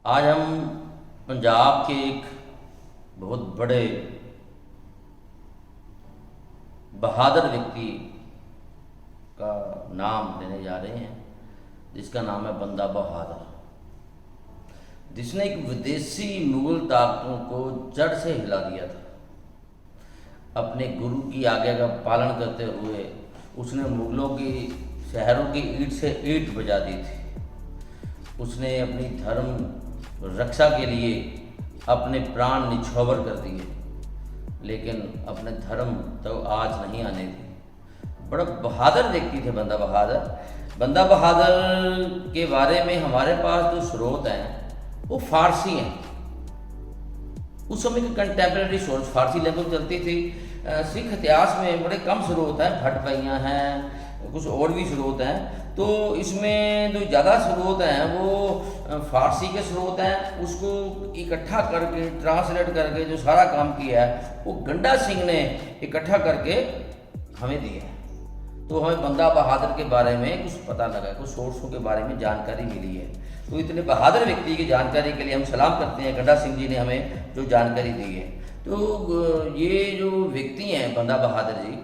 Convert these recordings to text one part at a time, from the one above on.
आज हम पंजाब के एक बहुत बड़े बहादुर व्यक्ति का नाम लेने जा रहे हैं, जिसका नाम है बंदा बहादुर, जिसने एक विदेशी मुगल ताकतों को जड़ से हिला दिया था। अपने गुरु की आज्ञा का पालन करते हुए उसने मुगलों की शहरों की ईंट से ईंट बजा दी थी। उसने अपनी धर्म रक्षा के लिए अपने प्राण निछावर कर दिए, लेकिन अपने धर्म तो आज नहीं आने दिए। बड़ा बहादुर व्यक्ति थे बंदा बहादुर। बंदा बहादुर के बारे में हमारे पास जो स्रोत हैं वो फारसी हैं। उस समय की कंटेम्प्रेरी सोर्स फारसी लैंग्वेज चलती थी। सिख इतिहास में बड़े कम स्रोत हैं, भटपैया हैं, कुछ और भी स्रोत हैं। तो इसमें जो ज़्यादा स्रोत हैं वो फारसी के स्रोत हैं। उसको इकट्ठा करके ट्रांसलेट करके जो सारा काम किया है वो गंडा सिंह ने इकट्ठा करके हमें दिया है। तो हमें बंदा बहादुर के बारे में कुछ पता लगा, कुछ सोर्सों के बारे में जानकारी मिली है। तो इतने बहादुर व्यक्ति की जानकारी के लिए हम सलाम करते हैं, गंडा सिंह जी ने हमें जो जानकारी दी है। तो ये जो व्यक्ति हैं बंदा बहादुर जी,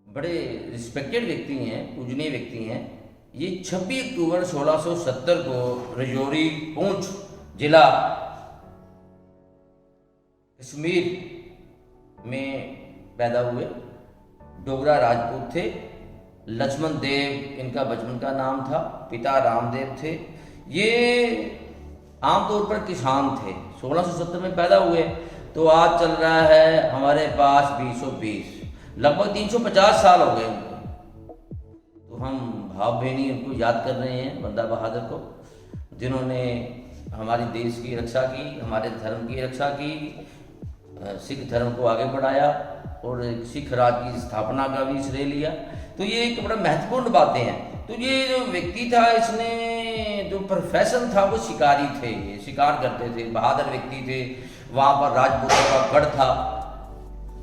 बड़े रिस्पेक्टेड व्यक्ति हैं, पूजनीय व्यक्ति हैं। ये 26 अक्टूबर 1670 को रजौरी पूंछ जिला कश्मीर में पैदा हुए। डोगरा राजपूत थे। लक्ष्मण देव इनका बचपन का नाम था। पिता रामदेव थे। ये आमतौर पर किसान थे। 1670 में पैदा हुए तो आज चल रहा है हमारे पास 2020, लगभग 350 साल हो गए उनको। तो हम भाव बहनी उनको याद कर रहे हैं, बंदा बहादुर को, जिन्होंने हमारे देश की रक्षा की, हमारे धर्म की रक्षा की, सिख धर्म को आगे बढ़ाया और सिख राज की स्थापना का भी श्रेय लिया। तो ये एक बड़ा महत्वपूर्ण बातें हैं। तो ये जो व्यक्ति था, इसने जो प्रोफेशन था वो शिकारी थे, शिकार करते थे, बहादुर व्यक्ति थे। वहाँ पर राजपूतों का गढ़ था,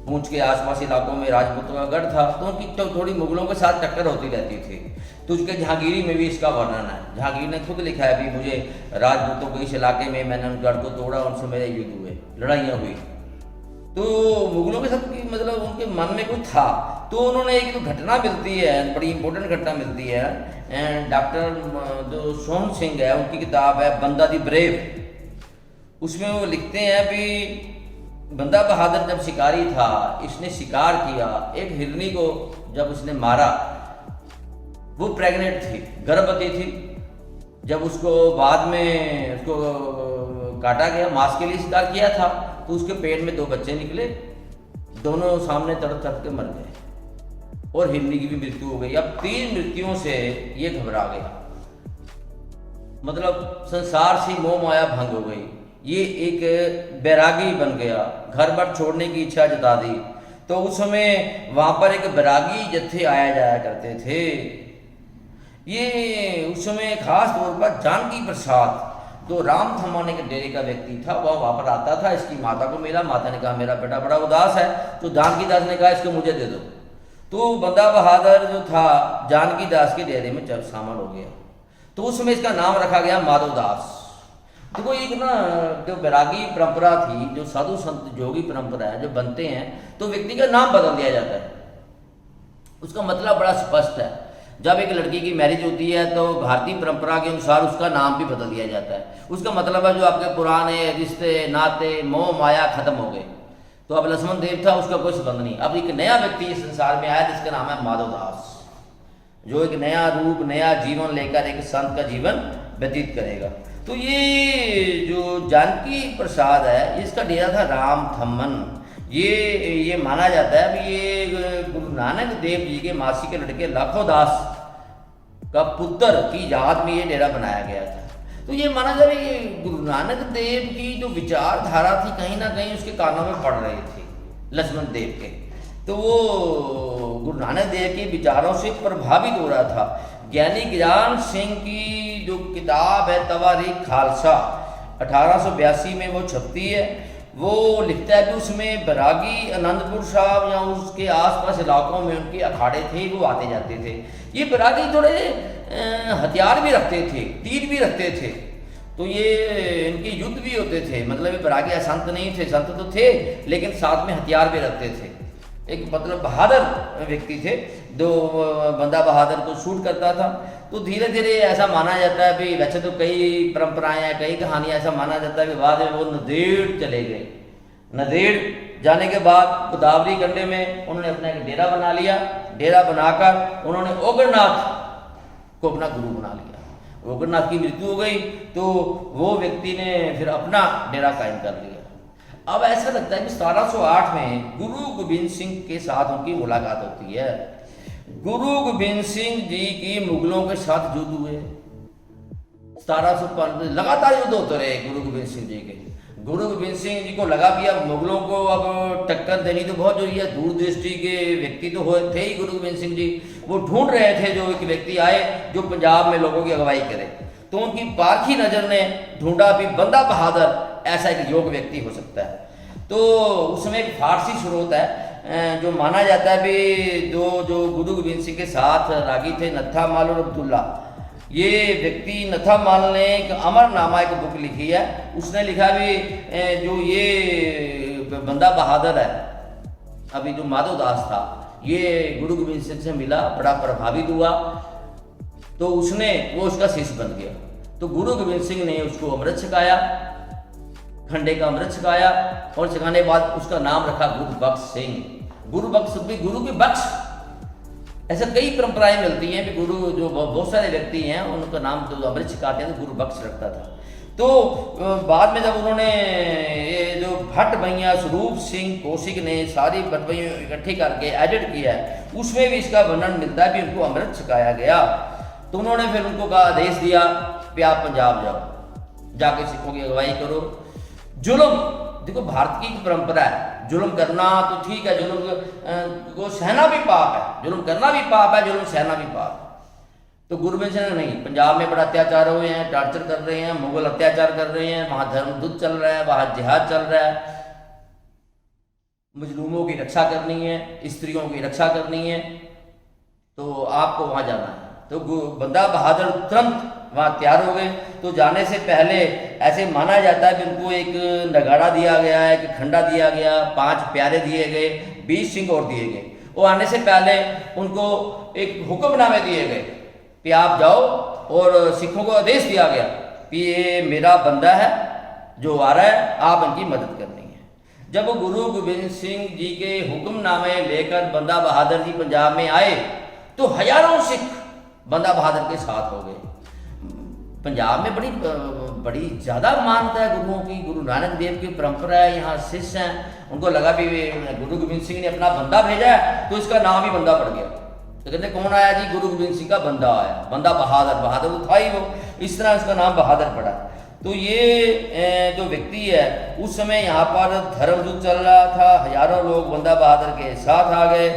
पूंछ के आसपास इलाकों में राजपूतों का गढ़ था। तो उनकी तो थोड़ी मुगलों के साथ टक्कर होती रहती थी। तो उसके जहांगीरी में भी इसका वर्णन है। जहांगीर ने खुद लिखा है भी मुझे राजपूतों के इस इलाके में मैंने उन गढ़ को तोड़ा, उनसे मेरे युद्ध हुए, लड़ाइयाँ हुई। तो मुगलों के साथ मतलब उनके मन में कुछ था। तो उन्होंने एक तो घटना मिलती है, बड़ी इंपॉर्टेंट घटना मिलती है। डॉक्टर जो सोहन सिंह है, उनकी किताब है बंदा दी ब्रेव। उसमें वो लिखते हैं भी बंदा बहादुर जब शिकारी था, इसने शिकार किया। एक हिरनी को जब उसने मारा, वो प्रेग्नेंट थी, गर्भवती थी। जब उसको बाद में उसको काटा गया, मांस के लिए शिकार किया था, तो उसके पेट में 2 बच्चे निकले। दोनों सामने तड़प तड़प के मर गए और हिरनी की भी मृत्यु हो गई। अब 3 मृत्युओं से ये घबरा गया, मतलब संसार से मोह माया भंग हो गई। ये एक बैरागी बन गया, घर बार छोड़ने की इच्छा जता दी। तो उस समय वहाँ पर एक बैरागी जत्थे आया जाया करते थे। ये उस समय खास तौर पर जानकी प्रसाद, तो राम थमाने के डेरे का व्यक्ति था, वह वहाँ पर आता था। इसकी माता को मिला, माता ने कहा मेरा बेटा बड़ा उदास है। तो जानकी दास ने कहा इसको मुझे दे दो। तो बंदा बहादुर जो था जानकी दास के डेरे में शामिल हो गया। तो उस समय इसका नाम रखा गया माधवदास। देखो एक ना जो बैरागी परंपरा थी, जो साधु संत जोगी परंपरा है, जो बनते हैं तो व्यक्ति का नाम बदल दिया जाता है। उसका मतलब बड़ा स्पष्ट है। जब एक लड़की की मैरिज होती है तो भारतीय परंपरा के अनुसार उसका नाम भी बदल दिया जाता है। उसका मतलब है जो आपके पुराने रिश्ते नाते मोह माया खत्म हो गए। तो अब लक्ष्मण देव था, उसका कोई संबंध नहीं। अब एक नया व्यक्ति इस संसार में आया जिसका नाम है माधवदास, जो एक नया रूप नया जीवन लेकर एक संत का जीवन व्यतीत करेगा। तो ये जो जानकी प्रसाद है, इसका डेरा था राम थम्मन। ये माना जाता है कि ये गुरु नानक देव जी के मासी के लड़के लाखों दास का पुत्र की याद में ये डेरा बनाया गया था। तो ये माना जाए ये गुरु नानक देव की जो विचारधारा थी कहीं ना कहीं उसके कानों में पड़ रही थी लक्ष्मण देव के। तो वो गुरु नानक देव के विचारों से प्रभावित हो रहा था। ज्ञानी ज्ञान सिंह की जो किताब है तवारीख खालसा 1882 में वो छपती है। वो लिखता है कि उसमें बैरागी आनंदपुर साहब या उसके आसपास इलाकों में उनके अखाड़े थे, वो आते जाते थे। ये बैरागी थोड़े हथियार भी रखते थे, तीर भी रखते थे, तो ये इनके युद्ध भी होते थे। मतलब ये बैरागी संत नहीं थे, संत तो थे लेकिन साथ में हथियार भी रखते थे। एक मतलब बहादुर व्यक्ति थे, जो बंदा बहादुर को शूट करता था। तो धीरे धीरे ऐसा माना जाता है भी, वैसे तो कई परंपराएं हैं, कई कहानियां, ऐसा माना जाता है कि बाद में वो नंदेड़ चले गए। नंदेड़ जाने के बाद गोदावरी कंढे में उन्होंने अपना एक डेरा बना लिया। डेरा बनाकर उन्होंने ओगरनाथ को अपना गुरु बना लिया। ओगरनाथ की मृत्यु हो गई तो वो व्यक्ति ने फिर अपना डेरा कायम कर लिया। अब ऐसा लगता है कि 1708 में गुरु गोबिंद सिंह के साथ उनकी मुलाकात होती है। गुरु गोबिंद सिंह जी की मुगलों के साथ युद्ध हुए। 1705 लगातार युद्ध होते रहे गुरु गोबिंद सिंह जी के। गुरु गोबिंद सिंह जी को लगा कि अब मुगलों को अब टक्कर देनी तो बहुत जरूरी है। दूरदृष्टि के व्यक्ति तो हो थे ही गुरु गोबिंद सिंह जी। वो ढूंढ रहे थे जो एक व्यक्ति आए जो पंजाब में लोगों की अगुवाई करे। तो उनकी पारखी नजर ने ढूंढा भी बंदा बहादुर ऐसा एक योग्य व्यक्ति हो सकता है। तो उसमें एक फारसी स्रोत है जो माना जाता है भी जो गुरु गोबिंद सिंह के साथ रागी थे, नत्था माल और अब्दुल्ला। ये व्यक्ति नत्था माल ने एक अमरनामा एक बुक लिखी है। उसने लिखा भी जो ये बंदा बहादुर है, अभी जो माधव दास था, ये गुरु गोबिंद सिंह से मिला, बड़ा प्रभावित हुआ, तो वो उसका शिष्य बन गया। तो गुरु गोबिंद सिंह ने उसको अमृत छकाया, खंडे का अमृत छकाया, और छकाने के बाद उसका नाम रखा गुरबख्श सिंह। गुरबख्श भी गुरु की बख्श। ऐसे कई परंपराएं मिलती हैं कि गुरु जो बहुत सारे व्यक्ति हैं उनका नाम जो अमृत छकाते हैं तो गुरबख्श रखता था। तो बाद में जब उन्होंने ये जो भट्ट भैया स्वरूप सिंह कौशिक ने सारी भट्ट भैया इकट्ठी करके एडिट किया है, उसमें भी इसका वर्णन मिलता है कि उनको अमृत छकाया गया। तो उन्होंने फिर उनको कहा, आदेश दिया कि आप पंजाब जाओ, जाके सिखों की अगुवाई करो। जुल्म, देखो भारत की एक परंपरा है, जुल्म करना तो ठीक है, जुल्म को सहना भी पाप है, जुल्म करना भी पाप है, जुल्म सहना भी पाप है। तो गुरु गोबिंद सिंह नहीं, पंजाब में बड़ा अत्याचार हुए हैं, टॉर्चर कर रहे हैं, मुगल अत्याचार कर रहे हैं, वहां धर्म युद्ध चल रहा है, वहां जिहाद चल रहा है, मजलूमों की रक्षा करनी है, स्त्रियों की रक्षा करनी है, तो आपको वहां जाना है। तो बंदा बहादुर तुरंत वहाँ तैयार हो गए। तो जाने से पहले ऐसे माना जाता है कि उनको एक नगाड़ा दिया गया, एक खंडा दिया गया, 5 प्यारे दिए गए, 20 सिंह और दिए गए। वो आने से पहले उनको एक हुक्मनामे दिए गए कि आप जाओ, और सिखों को आदेश दिया गया कि ये मेरा बंदा है जो आ रहा है, आप इनकी मदद करनी है। जब गुरु गोबिंद सिंह जी के हुक्मनामे लेकर बंदा बहादुर जी पंजाब में आए तो हजारों सिख बंदा बहादुर के साथ हो गए। पंजाब में बड़ी ज़्यादा मान्यता है गुरुओं की, गुरु नानक देव की परंपरा है, यहाँ शिष्य हैं। उनको लगा भी गुरु गोबिंद सिंह ने अपना बंदा भेजा है तो इसका नाम ही बंदा पड़ गया। तो कहते कौन आया जी? गुरु गोबिंद सिंह का बंदा आया, बंदा बहादुर, बहादुर तो था ही वो, इस तरह इसका नाम बहादुर पड़ा। तो ये जो व्यक्ति है, उस समय यहाँ पर धर्म युद्ध चल रहा था, हजारों लोग बंदा बहादुर के साथ आ गए।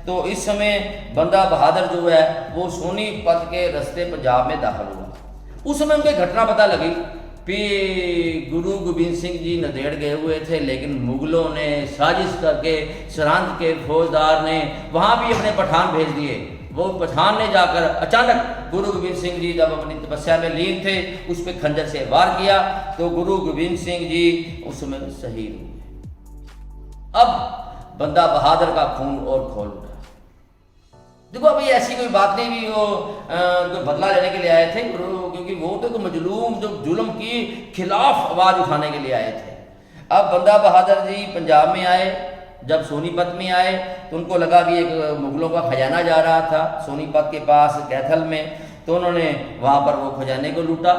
तो इस समय बंदा बहादुर जो है वो सोनीपत के रास्ते पंजाब में दाखिल हुआ। उस समय उनके घटना पता लगी कि गुरु गोबिंद सिंह जी नंदेड़ गए हुए थे, लेकिन मुगलों ने साजिश करके सरहंद के फौजदार ने वहाँ भी अपने पठान भेज दिए। वो पठान ने जाकर अचानक गुरु गोबिंद सिंह जी जब अपनी तपस्या में लीन थे, उस पर खंजर से वार किया, तो गुरु गोबिंद सिंह जी उस समय शहीद हुए। अब बंदा बहादुर का खून और खोल उठा। देखो अभी ऐसी कोई बात नहीं भी वो कोई बदला लेने के लिए आए थे, क्योंकि वो तो मजलूम जो जुल्म की खिलाफ आवाज उठाने के लिए आए थे। अब बंदा बहादुर जी पंजाब में आए, जब सोनीपत में आए तो उनको लगा कि एक मुगलों का खजाना जा रहा था सोनीपत के पास कैथल में, तो उन्होंने वहां पर वो खजाने को लूटा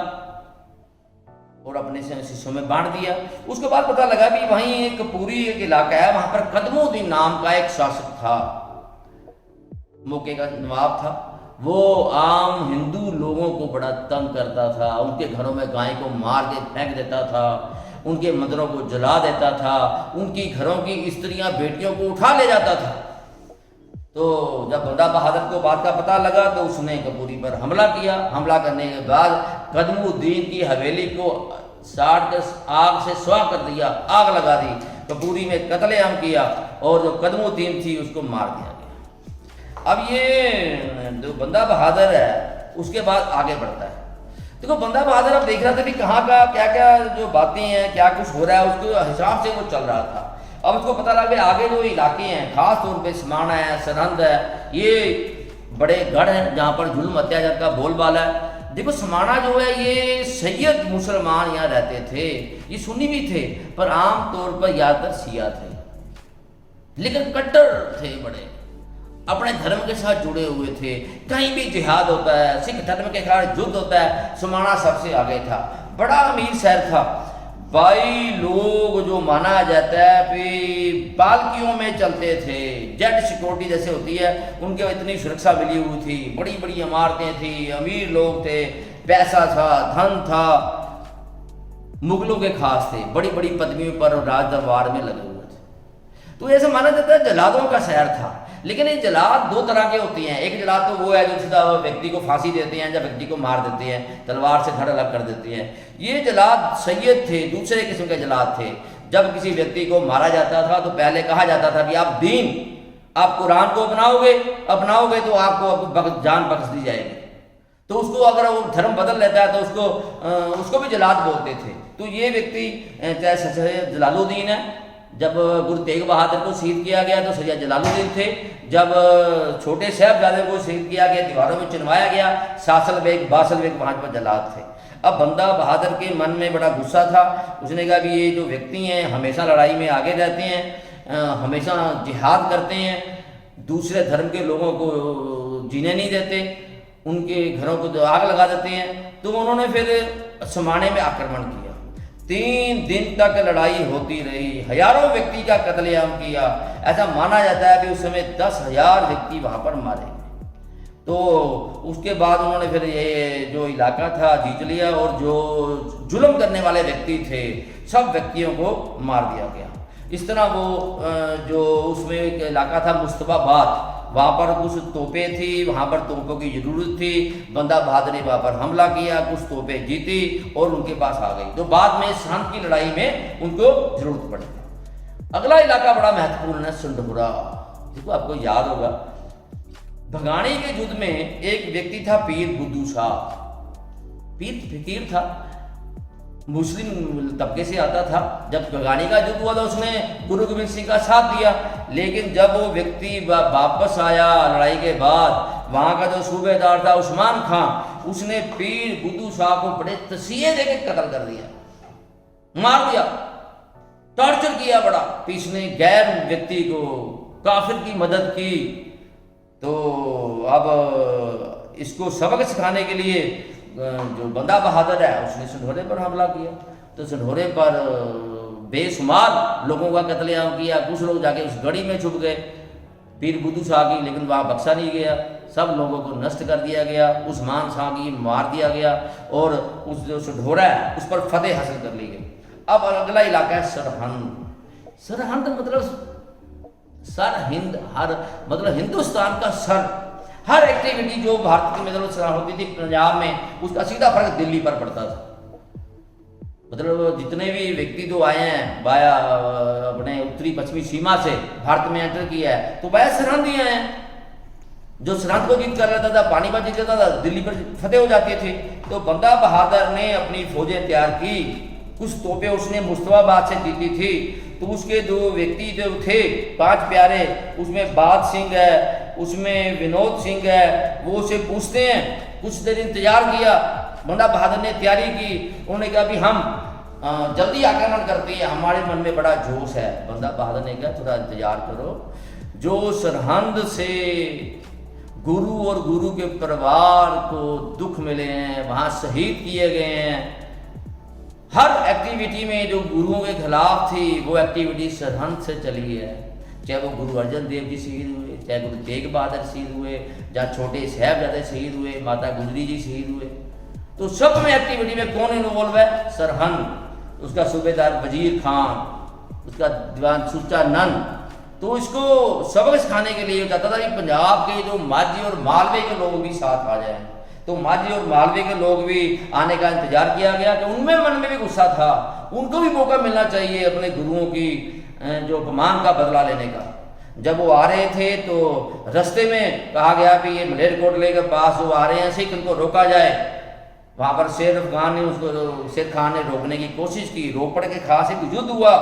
और अपने शिष्यों में बांट दिया। उसके बाद पता लगा भी वहीं एक पूरी एक इलाका है, वहां पर कदमुद्दीन नाम का एक शासक था, मौके का नवाब था। वो आम हिंदू लोगों को बड़ा तंग करता था, उनके घरों में गाय को मार के फेंक देता था, उनके मंदिरों को जला देता था, उनकी घरों की स्त्रियां बेटियों को उठा ले जाता था। तो जब बंदा बहादुर को बात का पता लगा तो उसने कपूरी पर हमला किया। हमला करने के बाद कदमुद्दीन की हवेली को साड़ कर आग से स्वाह कर दिया, आग लगा दी, कपूरी में कत्लेआम किया और जो कदमुद्दीन थी उसको मार दिया गया। अब ये जो बंदा बहादुर है उसके बाद आगे बढ़ता है। देखो बंदा बहादुर अब देख रहा था कि कहाँ का क्या क्या जो बातें हैं, क्या कुछ हो रहा है, उसके हिसाब से वो चल रहा था। अब उसको पता लगा कि आगे जो इलाके हैं, खास तौर पे समाना है, सरहंद है, ये बड़े गढ़ हैं जहाँ पर जुल्म अत्याचार का बोलबाला है। देखो समाना जो है ये सैयद मुसलमान यहाँ रहते थे, ये सुन्नी भी थे पर आम तौर पर ज़्यादातर शिया थे, लेकिन कट्टर थे, बड़े अपने धर्म के साथ जुड़े हुए थे। कहीं भी जिहाद होता है, सिख धर्म के खिलाफ युद्ध होता है, समाना सबसे आगे था। बड़ा अमीर शहर था। भाई लोग जो माना जाता है कि पालकियों में चलते थे, जेड सिक्योरिटी जैसे होती है उनके इतनी सुरक्षा मिली हुई थी, बड़ी बड़ी इमारतें थी, अमीर लोग थे, पैसा था, धन था, मुगलों के खास थे, बड़ी बड़ी पदवियों पर राज दरबार में लगे हुए थे। तो ऐसा माना जाता है जलादों का शहर था। लेकिन ये जलाद दो तरह के होते हैं। एक जलाद तो वो है जो सीधा व्यक्ति को फांसी देते हैं या व्यक्ति को मार देते हैं, तलवार से धड़ अलग कर देते हैं। ये जलाद सैयद थे, दूसरे किस्म के जलाद थे। जब किसी व्यक्ति को मारा जाता था तो पहले कहा जाता था कि आप दीन, आप कुरान को अपनाओगे तो आपको जान बख्श दी जाएगी। तो उसको अगर वो धर्म बदल लेता है तो उसको भी जलाद बोलते थे। तो ये व्यक्ति चाहे जलालुद्दीन है, जब गुरु तेग बहादुर को शहीद किया गया तो सैयद जलालुद्दीन थे। जब छोटे साहबजादे को शहीद किया गया, दीवारों में चिनवाया गया, सासल बेग वहाँ पर जलाद थे। अब बंदा बहादुर के मन में बड़ा गुस्सा था। उसने कहा भी ये जो व्यक्ति हैं हमेशा लड़ाई में आगे रहते हैं, हमेशा जिहाद करते हैं, दूसरे धर्म के लोगों को जीने नहीं देते, उनके घरों को आग लगा देते हैं। तो उन्होंने फिर समाने में आक्रमण किया। 3 दिन तक लड़ाई होती रही, हजारों व्यक्ति का कत्लेआम किया। ऐसा माना जाता है कि उस समय 10,000 व्यक्ति वहां पर मारे गए। तो उसके बाद उन्होंने फिर ये जो इलाका था जीत लिया और जो जुल्म करने वाले व्यक्ति थे सब व्यक्तियों को मार दिया गया। इस तरह वो जो उसमें एक इलाका था मुस्तफाबाद, वहाँ पर कुछ तोपें थी, वहाँ पर तोपों की ज़रूरत थी। बंदा बहादुर ने वहाँ पर हमला किया, कुछ तोपें जीती और उनके पास आ गई। तो बाद में सरहंद की लड़ाई में उनको जरूरत पड़ी। अगला इलाका बड़ा महत्वपूर्ण है, संढोरा। देखो आपको याद होगा भगानी के युद्ध में एक व्यक्ति था पीर बुद्धू शाह। पीर फकीर था, मुस्लिम तबके से आता था। जब भगानी का युद्ध हुआ था उसने गुरु गोविंद सिंह का साथ दिया, लेकिन जब वो व्यक्ति वापस आया लड़ाई के बाद, वहाँ का जो सूबेदार था उस्मान खां, उसने पीर बुद्धू शाह को बड़े तसीहे देके कत्ल कर दिया, मार दिया, टॉर्चर किया बड़ा। इसने गैर व्यक्ति को, काफिर की मदद की। तो अब इसको सबक सिखाने के लिए जो बंदा बहादुर है उसने संढोरे पर हमला किया। तो संढोरे पर बेशुमार लोगों का कत्लेआम किया। कुछ लोग जाके उस गढ़ी में छुप गए पीर बुद्धू शाह की, लेकिन वहाँ बख्शा नहीं गया, सब लोगों को नष्ट कर दिया गया। उस्मान शाह की मार दिया गया और उस जो संढोरा है उस पर फतेह हासिल कर ली गई। अब अगला इलाका है सरहंद। सरहंद मतलब सर हिंद, हर मतलब हिंदुस्तान का सर। हर एक्टिविटी जो भारत की मतलब होती थी पंजाब में, उसका सीधा फर्क दिल्ली पर पड़ता था। मतलब जितने भी व्यक्ति जो आए हैं वाया अपने उत्तरी पश्चिमी सीमा से भारत में एंटर किया है, तो वाया सरहंद ही आए हैं। जो सरहंद को जीत कर लेता था, पानीपत जीत लेता था, दिल्ली पर फतेह हो जाते थे। तो बंदा बहादुर ने अपनी फौजें तैयार की। कुछ तोपें उसने मुस्तफाबाद से जीती थी। तो उसके जो व्यक्ति जो थे 5 प्यारे, उसमें बाद सिंह है, उसमें विनोद सिंह है, वो उसे पूछते हैं। कुछ देर इंतजार किया, बंदा बहादुर ने तैयारी की। उन्होंने कहा भी हम जल्दी आक्रमण करते हैं, हमारे मन में बड़ा जोश है। बंदा बहादुर ने कहा थोड़ा इंतजार करो। जो सरहंद से गुरु और गुरु के परिवार को दुख मिले हैं, वहाँ शहीद किए गए हैं, हर एक्टिविटी में जो गुरुओं के खिलाफ थी वो एक्टिविटी सरहंद से चली है। चाहे वो गुरु अर्जन देव जी शहीद हुए, चाहे गुरु तेग बहादुर शहीद हुए, जहाँ छोटे साहबजादे शहीद हुए, माता गुजरी जी शहीद हुए। तो सब में एक्टिविटी में कौन इन्वॉल्व है? सरहंद। उसका सूबेदार वजीर खान, उसका दीवान सुच्चा नंद। तो इसको सबक सिखाने के लिए चाहता था कि पंजाब के जो माझी और मालवे के लोग भी साथ आ जाएं। तो माझी और मालवे के लोग भी आने का इंतजार किया गया कि उनमें मन में भी गुस्सा था, उनको भी मौका मिलना चाहिए अपने गुरुओं की जो अपमान का बदला लेने का। जब वो आ रहे थे तो रास्ते में कहा गया कि ये मलेरकोटले के पास जो आ रहे हैं सिख, इनको रोका जाए। वहाँ पर शेर खान ने रोकने की कोशिश की। रोपड़ के खास एक युद्ध हुआ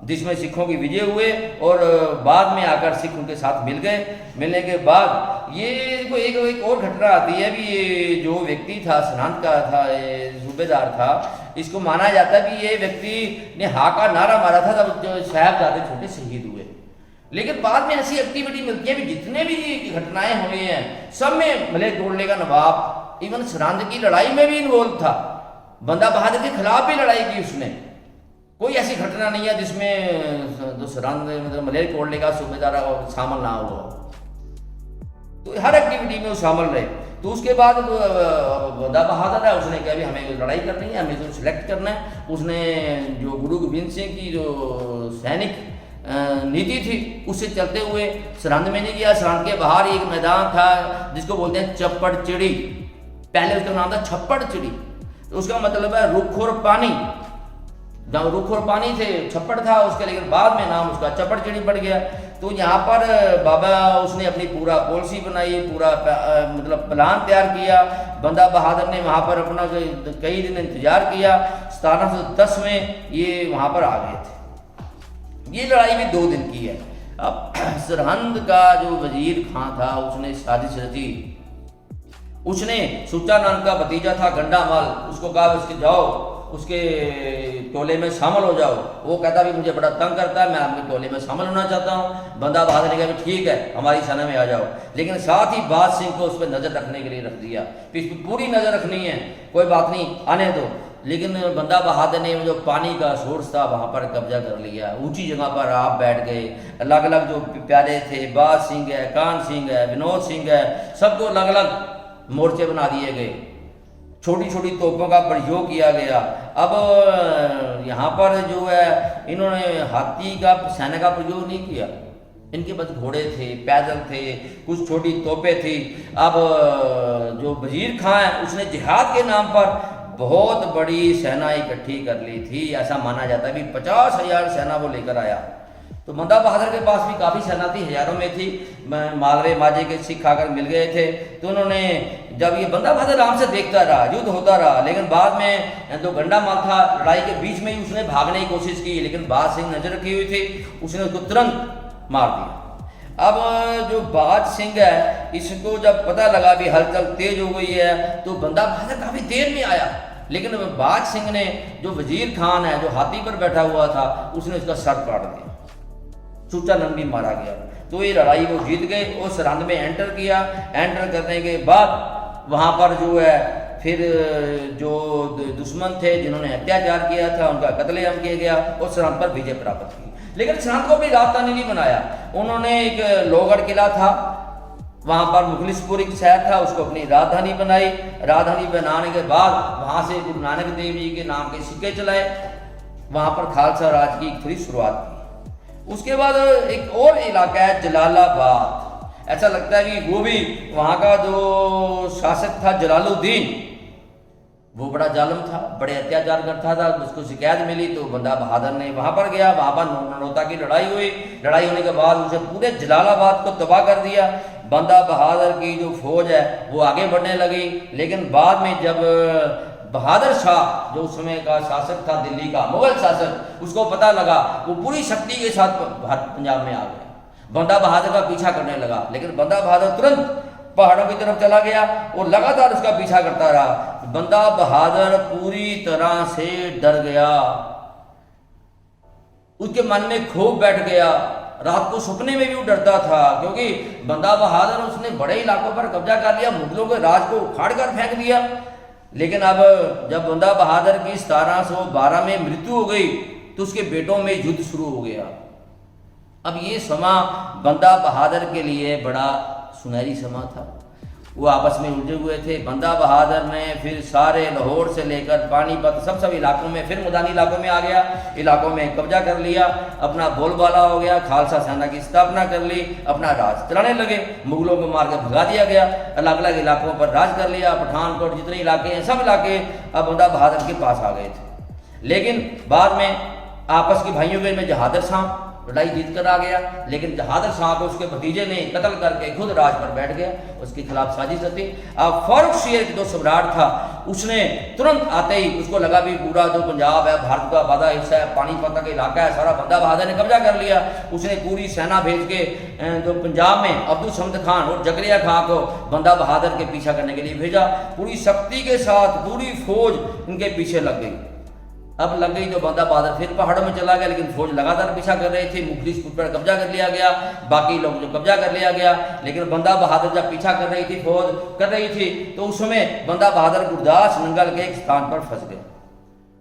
जिसमें सिखों की विजय हुए और बाद में आकर सिख उनके साथ मिल गए। मिलने के बाद ये एक और घटना आती है भी, ये जो व्यक्ति था सरहंद का था, सूबेदार था, इसको माना जाता है कि ये व्यक्ति ने हा का नारा मारा था तब जो साहबजादे छोटे शहीद हुए। लेकिन बाद में ऐसी एक्टिविटी मिलती है भी जितने भी घटनाएं हुई हैं सब में मलेरकोटले का नवाब इवन सरहंद की लड़ाई में भी इन्वॉल्व था। बंदा बहादुर के खिलाफ भी लड़ाई की उसने। कोई ऐसी घटना नहीं है जिसमें जो सरहंद मतलब मलेरकोटले का सूबेदार शामिल ना हुआ। तो हर एक्टिविटी में वो शामिल रहे। तो उसके बाद बंदा बहादुर है, उसने कहा भी हमें लड़ाई करनी है, हमें जो सिलेक्ट करना है। उसने जो गुरु गोबिंद सिंह की जो सैनिक नीति थी उससे चलते हुए सरहंद में नहीं गया। सरहंद के बाहर एक मैदान था जिसको बोलते हैं चप्पड़ चिड़ी। पहले उसका नाम था छप्पड़ चिड़ी, तो उसका मतलब है रुख और पानी। जहाँ रुख और पानी थे छप्पड़ था उसके, लेकिन बाद में नाम उसका चप्पड़ चिड़ी पड़ गया। तो यहाँ पर बाबा उसने अपनी पूरा पॉलिसी बनाई, पूरा मतलब प्लान तैयार किया। बंदा बहादुर ने वहाँ पर अपना कई दिन इंतजार किया। 1710 में ये वहाँ पर आ गए थे। ये लड़ाई भी 2 दिन की है। अब सरहंद का जो वजीर खां था उसने साजिश रची। उसने सुच्चा नाम का भतीजा था गंडामाल, उसको कहा उसके जाओ उसके टोले में शामिल हो जाओ। वो कहता भी मुझे बड़ा तंग करता है, मैं आपके टोले में शामिल होना चाहता हूँ। बंदा बहादुर ने कहा ठीक है हमारी सेना में आ जाओ। लेकिन साथ ही बाज सिंह को उस पर नज़र रखने के लिए रख दिया, पूरी नज़र रखनी है, कोई बात नहीं आने दो। लेकिन बंदा बहादुर ने जो पानी का सोर्स था वहाँ पर कब्जा कर लिया। ऊंची जगह पर आप बैठ गए। अलग अलग जो प्यारे थे, बाज सिंह है, कान सिंह है, विनोद सिंह है, सबको अलग अलग मोर्चे बना दिए गए। छोटी छोटी तोपों का प्रयोग किया गया। अब यहाँ पर जो है इन्होंने हाथी का सेना का प्रयोग नहीं किया, इनके पास घोड़े थे, पैदल थे, कुछ छोटी तोपें थी। अब जो वजीर खां है उसने जिहाद के नाम पर बहुत बड़ी सेना इकट्ठी कर ली थी। ऐसा माना जाता है कि 50,000 सेना वो लेकर आया। तो बंदा बहादुर के पास भी काफ़ी सेना थी, हजारों में थी। मालवे माजे के सिख आकर मिल गए थे। तो उन्होंने जब ये बंदा बहादुर आराम से देखता रहा, युद्ध होता रहा, लेकिन बाद में जो गंडामाल था लड़ाई के बीच में ही उसने भागने की कोशिश की, लेकिन बाज सिंह नजर रखी हुई थी, उसने उसको तुरंत मार दिया। अब जो बाज सिंह है इसको जब पता लगा भी हलचल तेज हो गई है तो बंदा बहादुर काफ़ी देर में आया। लेकिन बाज सिंह ने जो वजीर खान है जो हाथी पर बैठा हुआ था उसने उसका सर काट दिया, सुच्चा नंग भी मारा गया। तो ये लड़ाई वो जीत गए और सरहंद में एंटर किया। एंटर करने के बाद वहाँ पर जो है फिर जो दुश्मन थे जिन्होंने अत्याचार किया था उनका कत्लेआम किया गया और सरहंद पर विजय प्राप्त की। लेकिन सरहंद को भी राजधानी नहीं बनाया। उन्होंने एक लोहगढ़ किला था, वहाँ पर मुखलिसपुर एक शहर था, उसको अपनी राजधानी बनाई। राजधानी बनाने के बाद वहाँ से गुरु नानक देव जी के नाम के सिक्के चलाए, वहाँ पर खालसा राज की थोड़ी शुरुआत की। उसके बाद एक और इलाका है जलालाबाद। ऐसा लगता है कि वो भी वहाँ का जो शासक था जलालुद्दीन, वो बड़ा जालिम था, बड़े अत्याचार करता था। उसको शिकायत मिली तो बंदा बहादुर ने वहाँ पर गया। वहाँ पर नरोता की लड़ाई हुई। लड़ाई होने के बाद उसे पूरे जलालाबाद को तबाह कर दिया। बंदा बहादुर की जो फौज है वो आगे बढ़ने लगी। लेकिन बाद में जब बहादुर शाह जो उस समय का शासक था दिल्ली का, मुगल शासक, उसको पता लगा, वो पूरी शक्ति के साथ पंजाब में आ गया। बंदा बहादुर का पीछा करने लगा। लेकिन बंदा बहादुर तुरंत पहाड़ों की तरफ चला गया और लगातार उसका पीछा करता रहा। बंदा बहादुर पूरी तरह से डर गया, उसके मन में खौफ बैठ गया। रात को सपने में भी वो डरता था क्योंकि बंदा बहादुर उसने बड़े इलाकों पर कब्जा कर लिया, मुगलों के राज को उखाड़ कर फेंक दिया। लेकिन अब जब बंदा बहादुर की 1712 में मृत्यु हो गई तो उसके बेटों में युद्ध शुरू हो गया। अब ये समा बंदा बहादुर के लिए बड़ा सुनहरी समा था। वो आपस में उलझे हुए थे। बंदा बहादुर ने फिर सारे लाहौर से लेकर पानीपत सब इलाकों में, फिर मैदानी इलाकों में आ गया, इलाकों में कब्जा कर लिया, अपना बोलबाला हो गया, खालसा सेना की स्थापना कर ली, अपना राज चलाने लगे। मुगलों को मार कर भगा दिया गया, अलग अलग इलाकों पर राज कर लिया। पठानकोट जितने इलाके हैं सब इलाके अब बंदा बहादुर के पास आ गए थे। लेकिन बाद में आपस के भाइयों के में जहादर शाह लड़ाई जीत कर आ गया, लेकिन जहादर शाह को उसके भतीजे ने कत्ल करके खुद राज पर बैठ गया, उसके खिलाफ साजिश थी। अब फारूक शेर जो सम्राट था उसने तुरंत आते ही उसको लगा भी पूरा जो पंजाब है भारत का आबादा हिस्सा है, पानीपत का इलाका है, सारा बंदा बहादुर ने कब्जा कर लिया। उसने पूरी सेना भेज के जो पंजाब में अब्दुल समद खान और जकरिया खान को बंदा बहादुर के पीछा करने के लिए भेजा। पूरी शक्ति के साथ पूरी फौज इनके पीछे लग गई। अब लग गई तो बंदा बहादुर फिर पहाड़ों में चला गया, लेकिन फौज लगातार पीछा कर रही थी। मुखलिसपुर पर कब्जा कर लिया गया, बाकी लोग जो कब्जा कर लिया गया, लेकिन बंदा बहादुर जब पीछा कर रही थी, फौज कर रही थी, तो उस समय बंदा बहादुर गुरदास नंगल के एक स्थान पर फंस गए।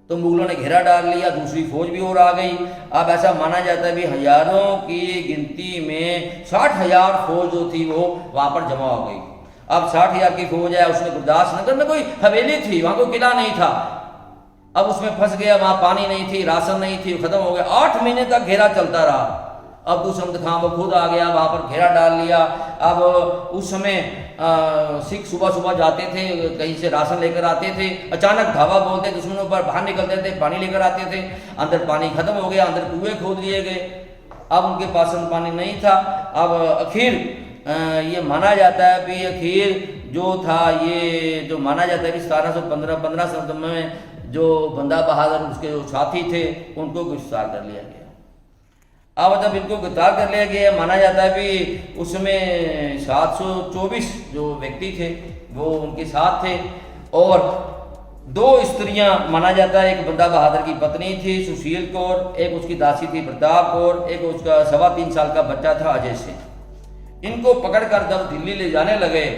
तो मुगलों ने घेरा डाल लिया, दूसरी फौज भी और आ गई। अब ऐसा माना जाता है भी हजारों की गिनती में 60,000 फौज जो थी वो वहां पर जमा हो गई। अब 60,000 की फौज है, उसने गुरदास नगर में कोई हवेली थी, वहां कोई किला नहीं था, अब उसमें फंस गया, वहां पानी नहीं थी, राशन नहीं थी, खत्म हो गया। 8 महीने तक घेरा चलता रहा। अब दुष्मंत खां वो खुद आ गया, वहां पर घेरा डाल लिया। अब उस समय सिख सुबह सुबह जाते थे, कहीं से राशन लेकर आते थे, अचानक धावा बोलते दुश्मनों पर, बाहर निकलते थे, पानी लेकर आते थे, अंदर पानी खत्म हो गया, अंदर कुएं खोद लिए गए, अब उनके पास पानी नहीं था। अब आखिर ये माना जाता है भी आखिर जो था, ये जो माना जाता है कि 1715 में जो बंदा बहादुर उसके जो साथी थे उनको गिरफ्तार कर लिया गया। अब जब इनको गिरफ्तार कर लिया गया, माना जाता है भी उसमें 724 जो व्यक्ति थे वो उनके साथ थे, और 2 स्त्रियां माना जाता है, एक बंदा बहादुर की पत्नी थी सुशील कौर, एक उसकी दासी थी प्रताप कौर, एक उसका 3.25 साल का बच्चा था अजय सिंह। इनको पकड़कर जब दिल्ली ले जाने लगे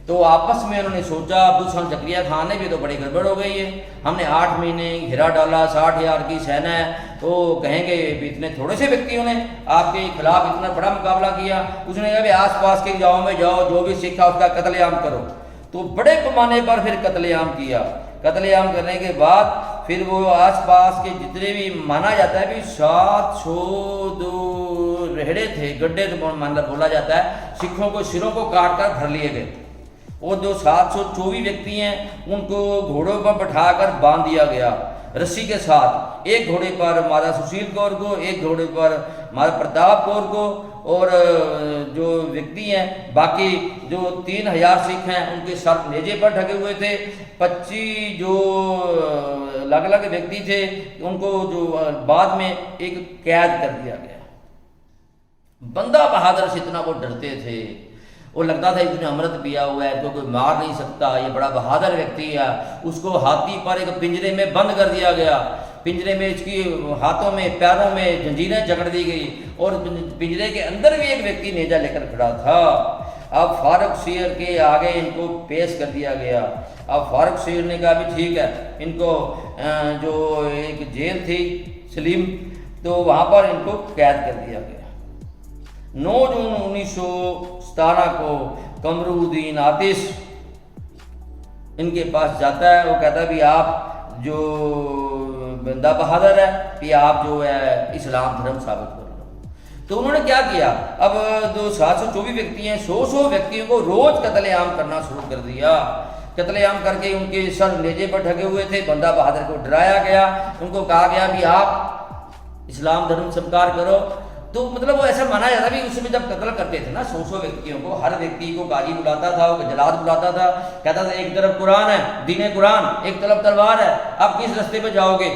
तो आपस में उन्होंने सोचा, अब्दुल समद जकरिया खान ने भी तो बड़ी गड़बड़ हो गई है, हमने 8 महीने घेरा डाला, 60,000 की सेना है, तो कहेंगे इतने थोड़े से व्यक्तियों ने आपके खिलाफ इतना बड़ा मुकाबला किया। उसने कहा भी आसपास के गाँव में जाओ, जो भी सिख था उसका कत्लेआम करो। तो बड़े पैमाने पर फिर कत्लेआम किया। कत्लेआम करने के बाद फिर वो आसपास के जितने भी, माना जाता है भी 700 जो रेहड़े थे, गड्ढे तो मतलब बोला जाता है, सिखों को सिरों को काट कर भर लिए गए। और जो 724 व्यक्ति हैं उनको घोड़ों पर बैठाकर बांध दिया गया रस्सी के साथ। एक घोड़े पर माता सुशील कौर को, एक घोड़े पर माता प्रताप कौर को, और जो व्यक्ति हैं बाकी जो 3000 सिख हैं उनके सर नेजे पर ढके हुए थे। 25 जो अलग अलग व्यक्ति थे उनको जो बाद में एक कैद कर दिया गया। बंदा बहादुर से इतना वो डरते थे, वो लगता था इसने अमृत पिया हुआ है, तो कोई मार नहीं सकता, ये बड़ा बहादुर व्यक्ति है। उसको हाथी पर एक पिंजरे में बंद कर दिया गया, पिंजरे में इसकी हाथों में पैरों में जंजीरें जकड़ दी गई, और पिंजरे के अंदर भी एक व्यक्ति नेजा लेकर खड़ा था। अब फारूक शेर के आगे इनको पेश कर दिया गया। अब फारूक शेर ने कहा भी ठीक है, इनको जो एक जेल थी सलीम, तो वहाँ पर इनको कैद कर दिया गया। 9 जून 1917 को कमरुद्दीन आतिश इनके पास जाता है। वो कहता है भी आप जो बंदा बहादुर है कि आप जो है इस्लाम धर्म साबित कर लो। तो उन्होंने क्या किया, अब जो 724 व्यक्ति हैं 100 व्यक्तियों को रोज कत्लेआम करना शुरू कर दिया। कत्लेआम करके उनके सर नेजे पर ढके हुए थे। बंदा बहादुर को डराया गया, उनको कहा गया भी आप इस्लाम धर्म स्वीकार करो। तो मतलब वो ऐसा माना जाता भी उसमें जब कत्ल करते थे ना 100 व्यक्तियों को, हर व्यक्ति को गाजी बुलाता था, वो जलाद बुलाता था, कहता था एक तरफ कुरान है, दीन कुरान, एक तरफ तलवार है, आप किस रास्ते पे जाओगे?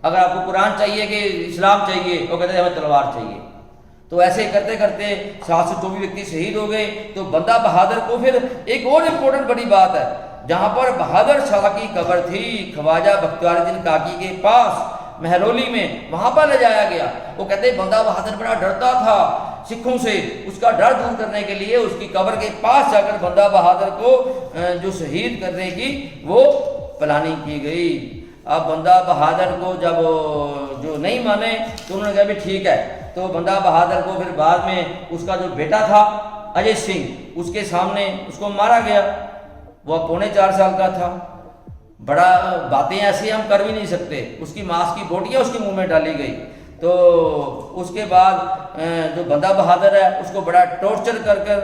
अगर आपको कुरान चाहिए कि इस्लाम चाहिए? वो कहते थे हमें तलवार चाहिए। तो ऐसे करते करते 724 व्यक्ति शहीद हो गए। तो बंदा बहादुर को फिर एक और इम्पोर्टेंट बड़ी बात है, जहां पर बहादुर शाह की कब्र थी ख्वाजा बख्तियारुद्दीन काकी के पास महरौली में, वहां पर ले जाया गया। वो कहते बंदा बहादुर बड़ा डरता था सिखों से, उसका डर दूर करने के लिए उसकी कब्र के पास जाकर बंदा बहादुर को जो शहीद करने की वो प्लानिंग की गई। अब बंदा बहादुर को जब जो नहीं माने तो उन्होंने कहा भी ठीक है। तो बंदा बहादुर को फिर बाद में उसका जो बेटा था अजय सिंह, उसके सामने उसको मारा गया। वह 3.25 साल का था। बड़ा बातें ऐसी हम कर भी नहीं सकते। उसकी मांस की बोटियाँ उसके मुंह में डाली गई। तो उसके बाद जो बंदा बहादुर है उसको बड़ा टॉर्चर कर कर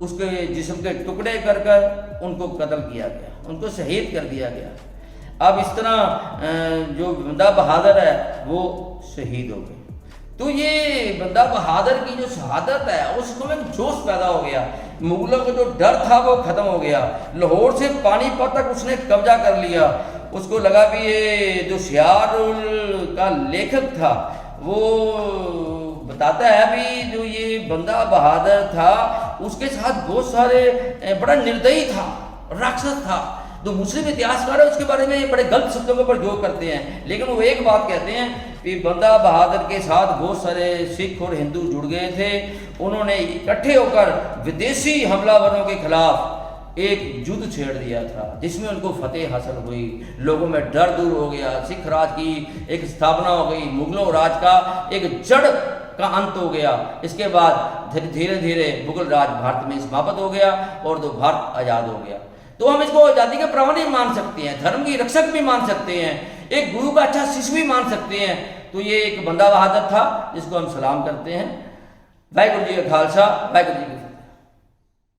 उसके जिस्म के टुकड़े कर कर उनको कत्ल किया गया, उनको शहीद कर दिया गया। अब इस तरह जो बंदा बहादुर है वो शहीद हो गए। तो ये बंदा बहादुर की जो शहादत है उसको में जोश पैदा हो गया। मुगलों का जो डर था वो खत्म हो गया। लाहौर से पानीपत तक उसने कब्जा कर लिया। उसको लगा भी ये जो शियारुल का लेखक था वो बताता है भी जो ये बंदा बहादुर था उसके साथ बहुत सारे बड़ा निर्दयी था, राक्षस था। जो मुस्लिम इतिहासकार है उसके बारे में बड़े गलत शब्दों के ऊपर जोर करते हैं, लेकिन वो एक बात कहते हैं कि बंदा बहादुर के साथ बहुत सारे सिख और हिंदू जुड़ गए थे। उन्होंने इकट्ठे होकर विदेशी हमलावरों के खिलाफ एक युद्ध छेड़ दिया था जिसमें उनको फतेह हासिल हुई। लोगों में डर दूर हो गया, सिख राज की एक स्थापना हो गई, मुगलों राज का एक जड़ का अंत हो गया। इसके बाद धीरे धीरे मुगल राज भारत में समाप्त हो गया और तो भारत आज़ाद हो गया। तो हम इसको आज़ादी के प्रमाण भी मान सकते हैं, धर्म की रक्षक भी मान सकते हैं, एक गुरु का अच्छा शिष्य भी मान सकते हैं। तो ये एक बंदा बहादुर था जिसको हम सलाम करते हैं। वाहिगुरू जी का खालसा, वाहिगुरू जी की फतेह।